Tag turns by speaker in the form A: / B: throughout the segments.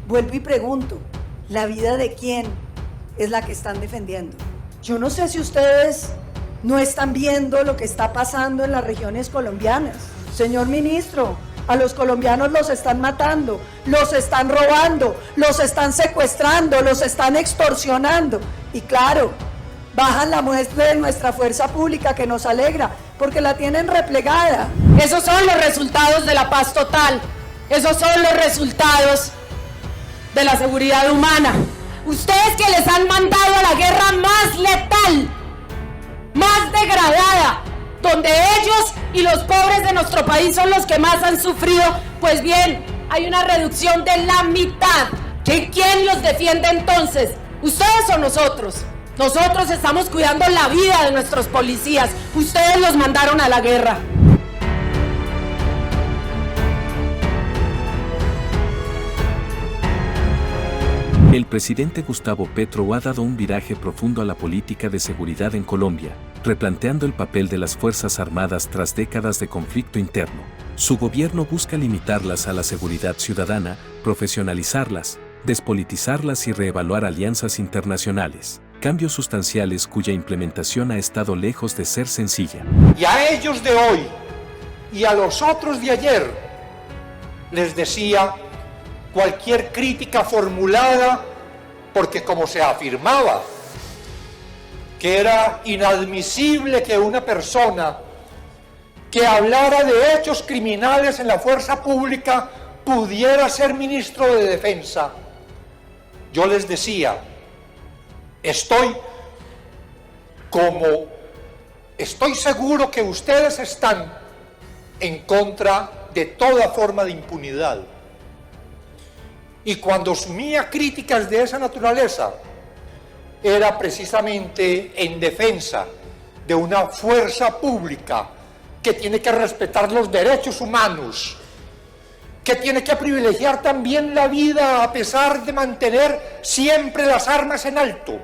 A: Vuelvo y pregunto, ¿la vida de quién es la que están defendiendo? Yo no sé si ustedes no están viendo lo que está pasando en las regiones colombianas. Señor ministro, a los colombianos los están matando, los están robando, los están secuestrando, los están extorsionando. Y claro, bajan la muestra de nuestra fuerza pública, que nos alegra, porque la tienen replegada.
B: Esos son los resultados de la paz total. Esos son los resultados de la seguridad humana. Ustedes que les han mandado a la guerra más letal, más degradada, donde ellos y los pobres de nuestro país son los que más han sufrido, pues bien, hay una reducción de la mitad. ¿Quién los defiende entonces? ¿Ustedes o nosotros? Nosotros estamos cuidando la vida de nuestros policías. Ustedes los mandaron a la guerra.
C: El presidente Gustavo Petro ha dado un viraje profundo a la política de seguridad en Colombia, replanteando el papel de las Fuerzas Armadas tras décadas de conflicto interno. Su gobierno busca limitarlas a la seguridad ciudadana, profesionalizarlas, despolitizarlas y reevaluar alianzas internacionales. Cambios sustanciales cuya implementación ha estado lejos de ser sencilla.
D: Y a ellos de hoy y a los otros de ayer les decía: cualquier crítica formulada, porque como se afirmaba que era inadmisible que una persona que hablara de hechos criminales en la fuerza pública pudiera ser ministro de Defensa, yo les decía: estoy seguro que ustedes están en contra de toda forma de impunidad. Y cuando asumía críticas de esa naturaleza, era precisamente en defensa de una fuerza pública que tiene que respetar los derechos humanos, que tiene que privilegiar también la vida a pesar de mantener siempre las armas en alto.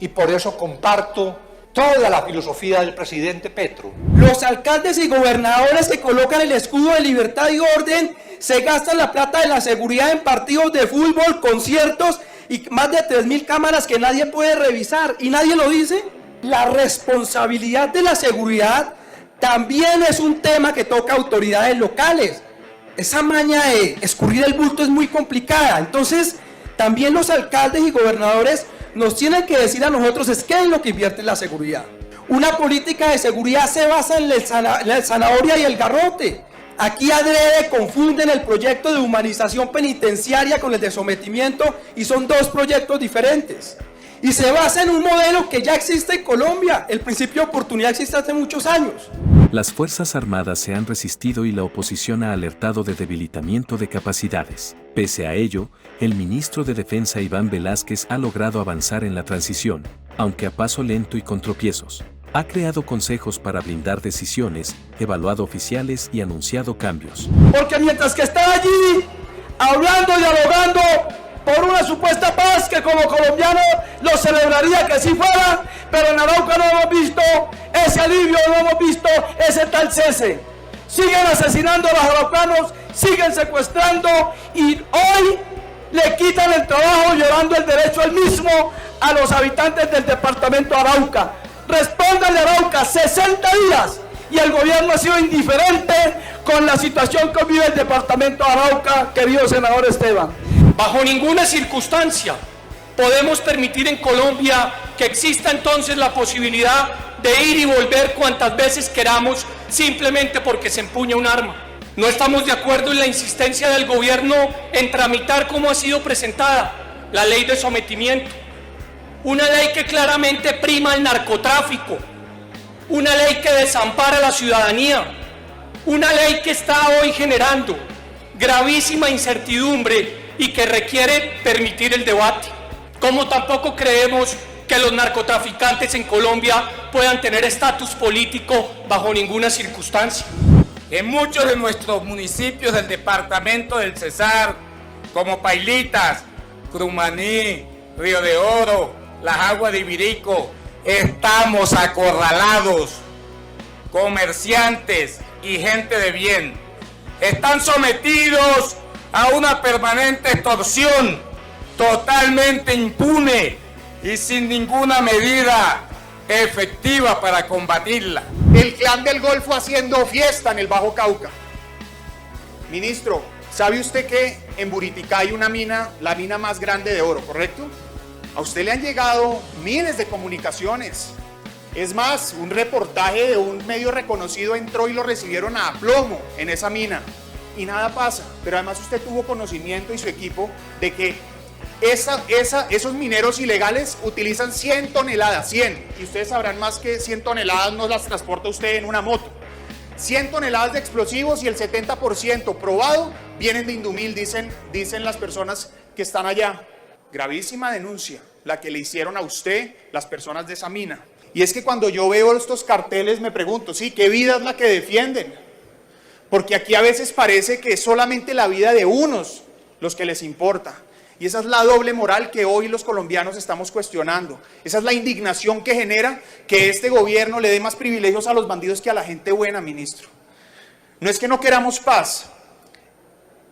D: Y por eso comparto toda la filosofía del presidente Petro.
E: Los alcaldes y gobernadores que colocan el escudo de libertad y orden se gastan la plata de la seguridad en partidos de fútbol, conciertos y más de 3.000 cámaras que nadie puede revisar y nadie lo dice. La responsabilidad de la seguridad también es un tema que toca a autoridades locales. Esa maña de escurrir el bulto es muy complicada. Entonces, también los alcaldes y gobernadores nos tienen que decir a nosotros qué es lo que invierte en la seguridad. Una política de seguridad se basa en la zanahoria y el garrote. Aquí adrede confunden el proyecto de humanización penitenciaria con el de sometimiento y son dos proyectos diferentes. Y se basa en un modelo que ya existe en Colombia. El principio de oportunidad existe hace muchos años.
C: Las Fuerzas Armadas se han resistido y la oposición ha alertado de debilitamiento de capacidades. Pese a ello, el ministro de Defensa Iván Velásquez ha logrado avanzar en la transición, aunque a paso lento y con tropiezos. Ha creado consejos para blindar decisiones, evaluado oficiales y anunciado cambios.
E: Porque mientras que está allí, hablando y dialogando por una supuesta paz que como colombiano lo celebraría que sí fuera, pero en Arauca no hemos visto ese alivio, no hemos visto ese tal cese. Siguen asesinando a los araucanos, siguen secuestrando y hoy le quitan el trabajo llevando el derecho al mismo a los habitantes del departamento de Arauca. Respóndanle a Arauca, 60 días y el gobierno ha sido indiferente con la situación que vive el departamento de Arauca, querido senador Esteban.
F: Bajo ninguna circunstancia podemos permitir en Colombia que exista entonces la posibilidad de ir y volver cuantas veces queramos simplemente porque se empuña un arma. No estamos de acuerdo en la insistencia del gobierno en tramitar como ha sido presentada la ley de sometimiento. Una ley que claramente prima el narcotráfico, una ley que desampara a la ciudadanía, una ley que está hoy generando gravísima incertidumbre y que requiere permitir el debate. Como tampoco creemos que los narcotraficantes en Colombia puedan tener estatus político bajo ninguna circunstancia.
G: En muchos de nuestros municipios del departamento del Cesar, como Pailitas, Crumaní, Río de Oro, Las Aguas de Ibirico, estamos acorralados. Comerciantes y gente de bien están sometidos a una permanente extorsión, totalmente impune y sin ninguna medida efectiva para combatirla.
H: El Clan del Golfo haciendo fiesta en el Bajo Cauca. Ministro, ¿sabe usted que en Buriticá hay una mina, la mina más grande de oro, correcto? A usted le han llegado miles de comunicaciones. Es más, un reportaje de un medio reconocido entró y lo recibieron a plomo en esa mina. Y nada pasa. Pero además usted tuvo conocimiento y su equipo de que esos mineros ilegales utilizan 100 toneladas, 100. Y ustedes sabrán más que 100 toneladas no las transporta usted en una moto. 100 toneladas de explosivos y el 70% probado vienen de Indumil, dicen las personas que están allá. Gravísima denuncia la que le hicieron a usted las personas de esa mina. Y es que cuando yo veo estos carteles me pregunto, sí, ¿qué vida es la que defienden? Porque aquí a veces parece que es solamente la vida de unos los que les importa. Y esa es la doble moral que hoy los colombianos estamos cuestionando. Esa es la indignación que genera que este gobierno le dé más privilegios a los bandidos que a la gente buena, ministro. No es que no queramos paz,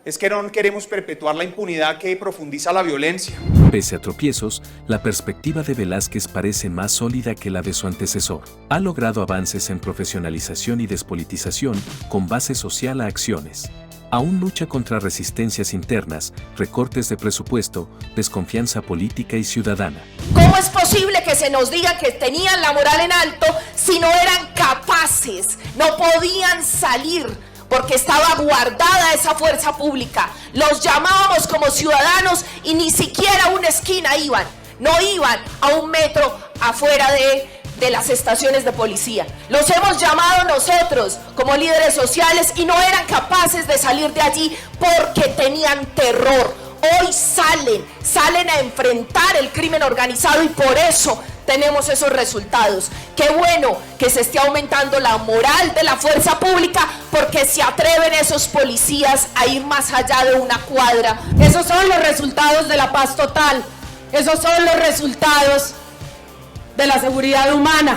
H: es que no queremos perpetuar la impunidad que profundiza la violencia.
C: Pese a tropiezos, la perspectiva de Velázquez parece más sólida que la de su antecesor. Ha logrado avances en profesionalización y despolitización con base social a acciones. Aún lucha contra resistencias internas, recortes de presupuesto, desconfianza política y ciudadana.
B: ¿Cómo es posible que se nos diga que tenían la moral en alto si no eran capaces, no podían salir? Porque estaba guardada esa fuerza pública. Los llamábamos como ciudadanos y ni siquiera a una esquina iban. No iban a un metro afuera de las estaciones de policía. Los hemos llamado nosotros como líderes sociales y no eran capaces de salir de allí porque tenían terror. Hoy salen a enfrentar el crimen organizado y por eso tenemos esos resultados. Qué bueno que se esté aumentando la moral de la fuerza pública porque se atreven esos policías a ir más allá de una cuadra. Esos son los resultados de la paz total. Esos son los resultados de la seguridad humana.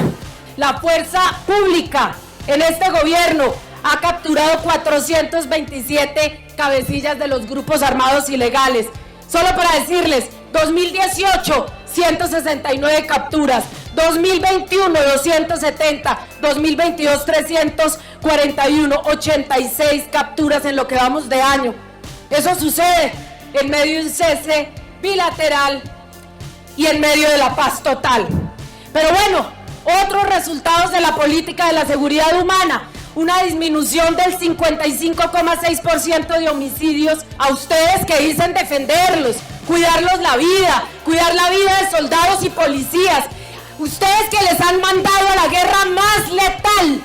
B: La fuerza pública en este gobierno ha capturado 427 cabecillas de los grupos armados ilegales. Solo para decirles, 2018, 169 capturas, 2021, 270, 2022, 341, 86 capturas en lo que vamos de año. Eso sucede en medio de un cese bilateral y en medio de la paz total. Pero bueno, otros resultados de la política de la seguridad humana. Una disminución del 55,6% de homicidios. A ustedes que dicen defenderlos, cuidarlos la vida, cuidar la vida de soldados y policías. Ustedes que les han mandado a la guerra más letal,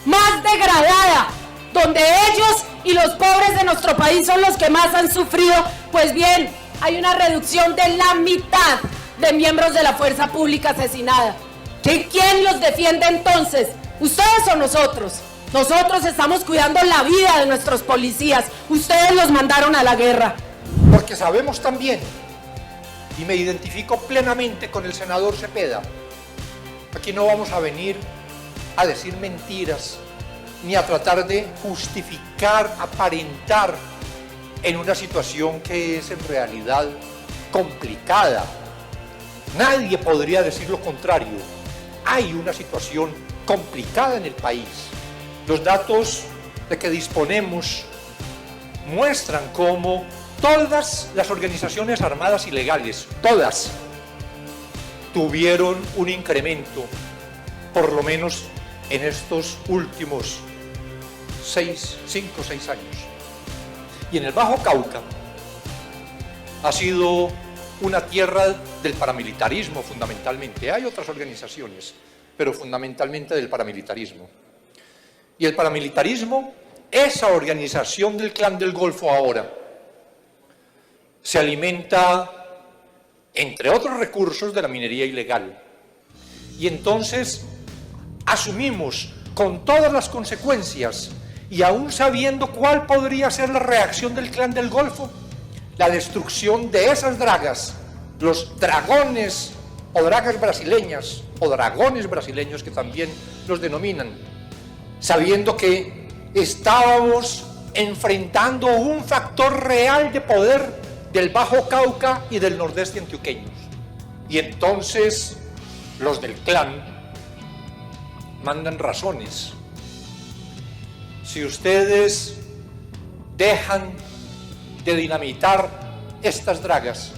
B: más degradada, donde ellos y los pobres de nuestro país son los que más han sufrido. Pues bien, hay una reducción de la mitad de miembros de la fuerza pública asesinada. ¿Quién los defiende entonces? ¿Ustedes o nosotros? Nosotros estamos cuidando la vida de nuestros policías. Ustedes los mandaron a la guerra.
D: Porque sabemos también, y me identifico plenamente con el senador Cepeda, aquí no vamos a venir a decir mentiras, ni a tratar de justificar, aparentar en una situación que es en realidad complicada. Nadie podría decir lo contrario. Hay una situación complicada en el país. Los datos de que disponemos muestran cómo todas las organizaciones armadas ilegales, todas, tuvieron un incremento, por lo menos en estos últimos 5 o 6 años. Y en el Bajo Cauca ha sido una tierra del paramilitarismo fundamentalmente. Hay otras organizaciones, pero fundamentalmente del paramilitarismo. Y el paramilitarismo, esa organización del Clan del Golfo ahora, se alimenta, entre otros recursos, de la minería ilegal. Y entonces asumimos con todas las consecuencias, y aún sabiendo cuál podría ser la reacción del Clan del Golfo, la destrucción de esas dragas, los dragones o dragas brasileñas, o dragones brasileños que también los denominan, sabiendo que estábamos enfrentando un factor real de poder del Bajo Cauca y del nordeste antioqueños. Y entonces los del clan mandan razones. Si ustedes dejan de dinamitar estas dragas,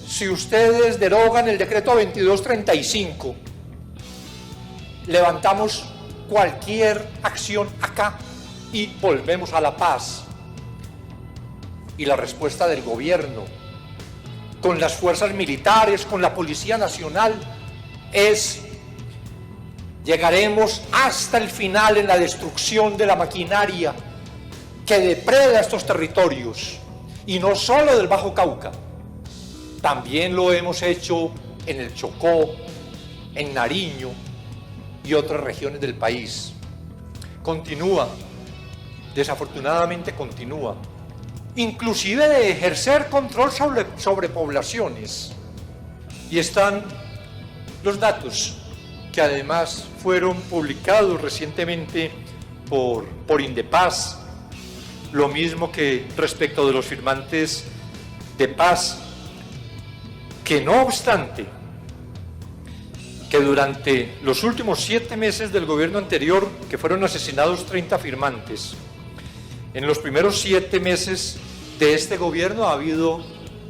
D: si ustedes derogan el decreto 2235, levantamos cualquier acción acá y volvemos a la paz. Y la respuesta del gobierno, con las fuerzas militares, con la Policía Nacional, es: llegaremos hasta el final en la destrucción de la maquinaria que depreda estos territorios, y no solo del Bajo Cauca, también lo hemos hecho en el Chocó, en Nariño y otras regiones del país. Continúa, desafortunadamente continúa, inclusive de ejercer control sobre poblaciones. Y están los datos que además fueron publicados recientemente por Indepaz, lo mismo que respecto de los firmantes de paz, que no obstante que durante los últimos 7 meses del gobierno anterior, que fueron asesinados 30 firmantes, en los primeros 7 meses de este gobierno ha habido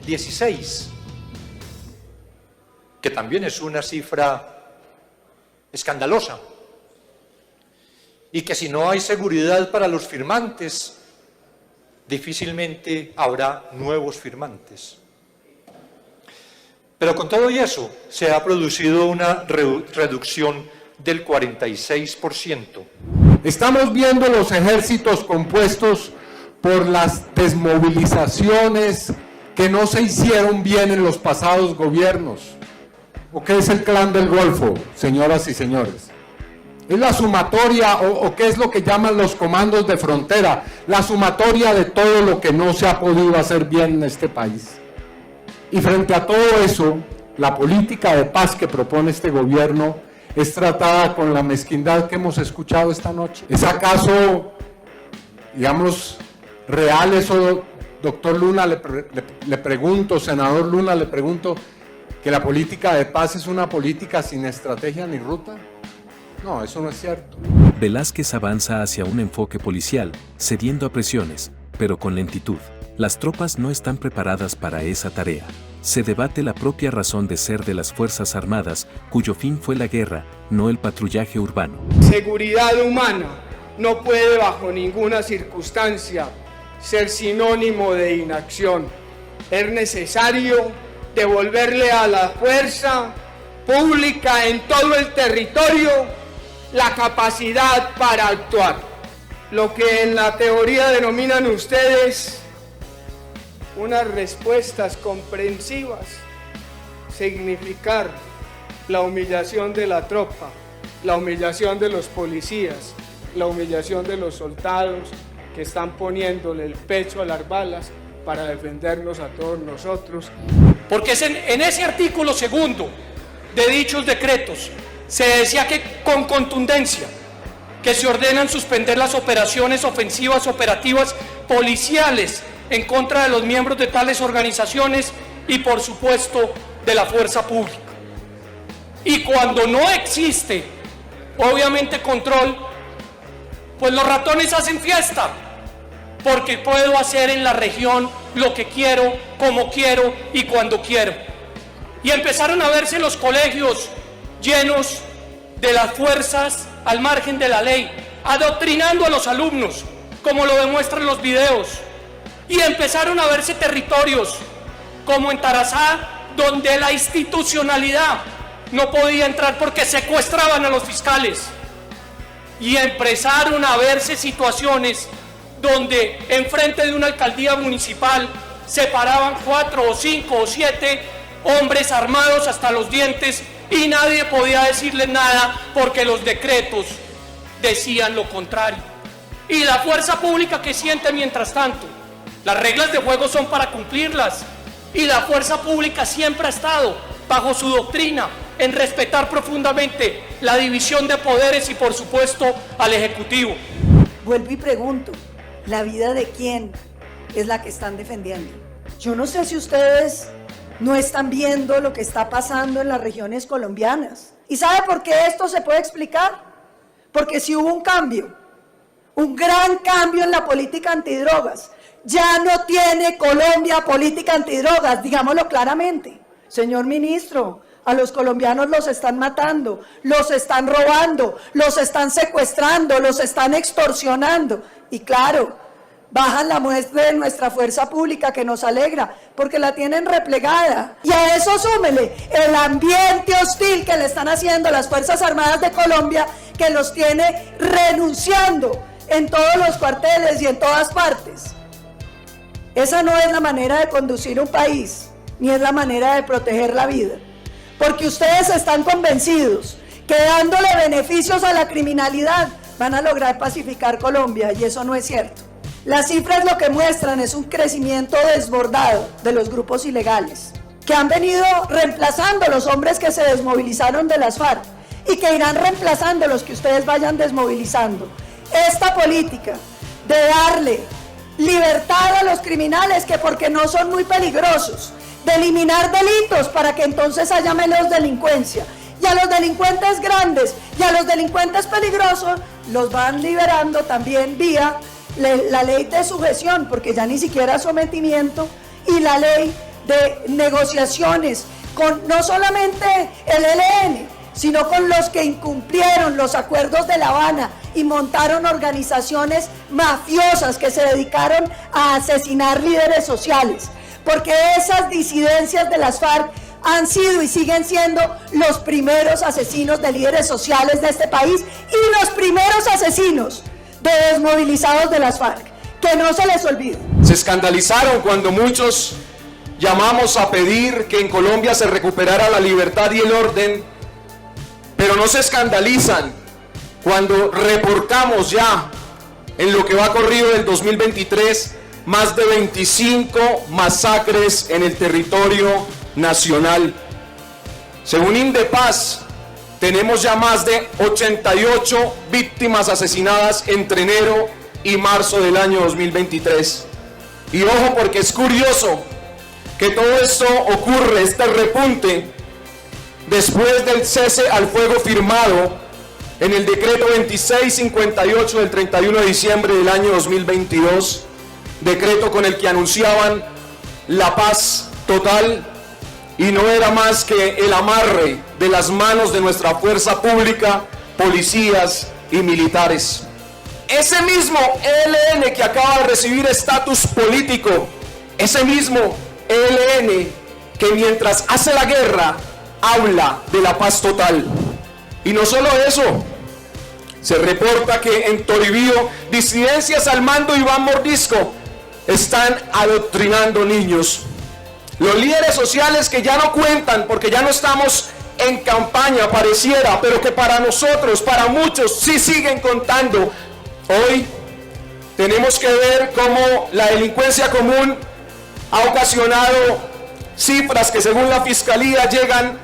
D: 16, que también es una cifra escandalosa, y que si no hay seguridad para los firmantes, difícilmente habrá nuevos firmantes. Pero con todo y eso, se ha producido una reducción del 46%.
I: Estamos viendo los ejércitos compuestos por las desmovilizaciones que no se hicieron bien en los pasados gobiernos. ¿O qué es el Clan del Golfo, señoras y señores? Es la sumatoria, o qué es lo que llaman los comandos de frontera, la sumatoria de todo lo que no se ha podido hacer bien en este país. Y frente a todo eso, la política de paz que propone este gobierno es tratada con la mezquindad que hemos escuchado esta noche. ¿Es acaso, digamos, real eso, doctor Luna, le pregunto, senador Luna, le pregunto, que la política de paz es una política sin estrategia ni ruta? No, eso no es cierto.
C: Velázquez avanza hacia un enfoque policial, cediendo a presiones, pero con lentitud. Las tropas no están preparadas para esa tarea. Se debate la propia razón de ser de las Fuerzas Armadas, cuyo fin fue la guerra, no el patrullaje urbano.
J: Seguridad humana no puede bajo ninguna circunstancia ser sinónimo de inacción. Es necesario devolverle a la fuerza pública en todo el territorio la capacidad para actuar. Lo que en la teoría denominan ustedes unas respuestas comprensivas, significar la humillación de la tropa, la humillación de los policías, la humillación de los soldados que están poniéndole el pecho a las balas para defendernos a todos nosotros.
F: Porque es en ese artículo segundo de dichos decretos se decía que con contundencia que se ordenan suspender las operaciones ofensivas operativas policiales en contra de los miembros de tales organizaciones y por supuesto de la fuerza pública. Y cuando no existe obviamente control, pues los ratones hacen fiesta, porque puedo hacer en la región lo que quiero, como quiero y cuando quiero. Y empezaron a verse los colegios llenos de las fuerzas al margen de la ley, adoctrinando a los alumnos, como lo demuestran los videos. Y empezaron a verse territorios, como en Tarazá, donde la institucionalidad no podía entrar porque secuestraban a los fiscales. Y empezaron a verse situaciones donde enfrente de una alcaldía municipal se paraban 4 o 5 o 7 hombres armados hasta los dientes y nadie podía decirles nada porque los decretos decían lo contrario. Y la fuerza pública que siente mientras tanto, las reglas de juego son para cumplirlas y la fuerza pública siempre ha estado bajo su doctrina en respetar profundamente la división de poderes y por supuesto al Ejecutivo.
A: Vuelvo y pregunto, ¿La vida de quién es la que están defendiendo? Yo no sé si ustedes no están viendo lo que está pasando en las regiones colombianas. ¿Y sabe por qué esto se puede explicar? Porque si hubo un cambio, un gran cambio en la política antidrogas. Ya no tiene Colombia política antidrogas, digámoslo claramente. Señor ministro, a los colombianos los están matando, los están robando, los están secuestrando, los están extorsionando. Y claro, bajan la muestra de nuestra fuerza pública, que nos alegra, porque la tienen replegada. Y a eso súmele el ambiente hostil que le están haciendo las Fuerzas Armadas de Colombia, que los tiene renunciando en todos los cuarteles y en todas partes. Esa no es la manera de conducir un país, ni es la manera de proteger la vida. Porque ustedes están convencidos que dándole beneficios a la criminalidad van a lograr pacificar Colombia, y eso no es cierto. Las cifras lo que muestran es un crecimiento desbordado de los grupos ilegales, que han venido reemplazando a los hombres que se desmovilizaron de las FARC y que irán reemplazando a los que ustedes vayan desmovilizando. Esta política de darle libertad a los criminales, que porque no son muy peligrosos, de eliminar delitos para que entonces haya menos delincuencia, y a los delincuentes grandes y a los delincuentes peligrosos los van liberando también vía la ley de sujeción, porque ya ni siquiera sometimiento, y la ley de negociaciones con no solamente el ELN, sino con los que incumplieron los acuerdos de La Habana y montaron organizaciones mafiosas que se dedicaron a asesinar líderes sociales, porque esas disidencias de las FARC han sido y siguen siendo los primeros asesinos de líderes sociales de este país y los primeros asesinos de desmovilizados de las FARC, que no se les olvide.
K: Se escandalizaron cuando muchos llamamos a pedir que en Colombia se recuperara la libertad y el orden, pero no se escandalizan cuando reportamos ya en lo que va corrido del 2023 más de 25 masacres en el territorio nacional. Según Indepaz, tenemos ya más de 88 víctimas asesinadas entre enero y marzo del año 2023. Y ojo, porque es curioso que todo esto ocurre, este repunte, después del cese al fuego firmado en el decreto 2658 del 31 de diciembre del año 2022, decreto con el que anunciaban la paz total, y no era más que el amarre de las manos de nuestra fuerza pública, policías y militares. Ese mismo ELN que acaba de recibir estatus político, ese mismo ELN que mientras hace la guerra habla de la paz total. Y no solo eso, se reporta que en Toribío disidencias al mando de Iván Mordisco están adoctrinando niños. Los líderes sociales que ya no cuentan porque ya no estamos en campaña, pareciera, pero que para nosotros, para muchos, sí siguen contando. Hoy tenemos que ver cómo la delincuencia común ha ocasionado cifras que según la Fiscalía llegan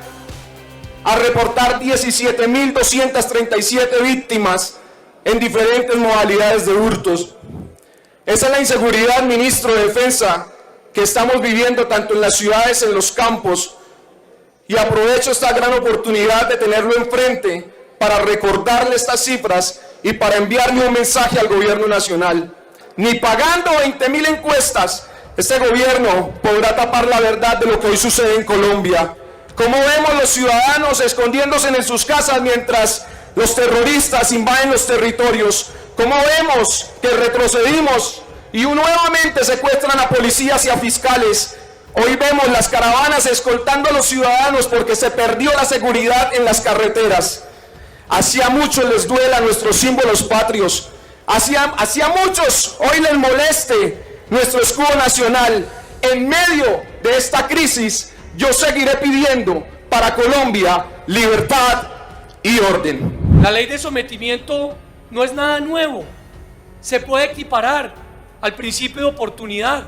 K: a reportar 17.237 víctimas en diferentes modalidades de hurtos. Esa es la inseguridad, ministro de Defensa, que estamos viviendo tanto en las ciudades, en los campos, y aprovecho esta gran oportunidad de tenerlo enfrente para recordarle estas cifras y para enviarle un mensaje al gobierno nacional. Ni pagando 20.000 encuestas, este gobierno podrá tapar la verdad de lo que hoy sucede en Colombia. Cómo vemos los ciudadanos escondiéndose en sus casas mientras los terroristas invaden los territorios. Cómo vemos que retrocedimos y nuevamente secuestran a policías y a fiscales. Hoy vemos las caravanas escoltando a los ciudadanos porque se perdió la seguridad en las carreteras. Hacía mucho les duela nuestros símbolos patrios. Hacía muchos hoy les moleste nuestro escudo nacional. En medio de esta crisis, yo seguiré pidiendo para Colombia libertad y orden.
F: La ley de sometimiento no es nada nuevo. Se puede equiparar al principio de oportunidad.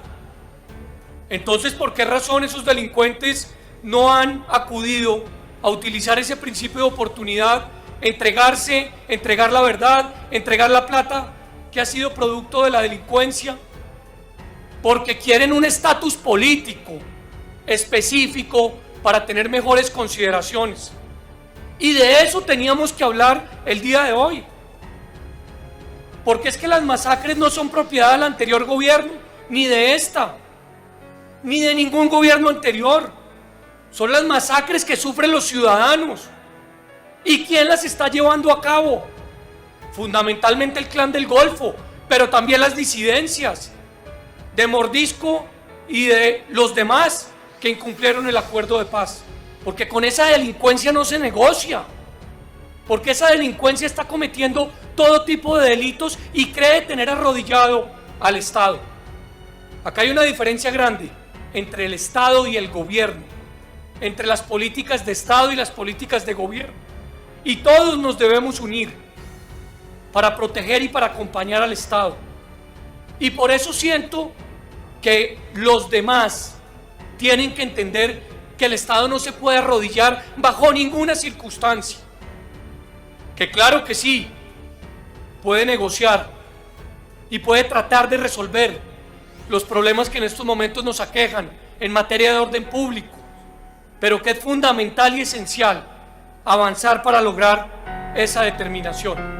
F: Entonces, ¿por qué razón esos delincuentes no han acudido a utilizar ese principio de oportunidad, entregarse, entregar la verdad, entregar la plata? que ha sido producto de la delincuencia, porque quieren un estatus político específico para tener mejores consideraciones. Y de eso teníamos que hablar el día de hoy. Porque es que las masacres no son propiedad del anterior gobierno, ni de esta, ni de ningún gobierno anterior. Son las masacres que sufren los ciudadanos. ¿Y quién las está llevando a cabo? Fundamentalmente el Clan del Golfo, pero también las disidencias de Mordisco y de los demás que incumplieron el acuerdo de paz. Porque con esa delincuencia no se negocia. Porque esa delincuencia está cometiendo todo tipo de delitos y cree tener arrodillado al Estado. Acá hay una diferencia grande entre el Estado y el gobierno, entre las políticas de Estado y las políticas de gobierno. Y todos nos debemos unir para proteger y para acompañar al Estado. Y por eso siento que los demás tienen que entender que el Estado no se puede arrodillar bajo ninguna circunstancia. Que claro que sí, puede negociar y puede tratar de resolver los problemas que en estos momentos nos aquejan en materia de orden público, pero que es fundamental y esencial avanzar para lograr esa determinación.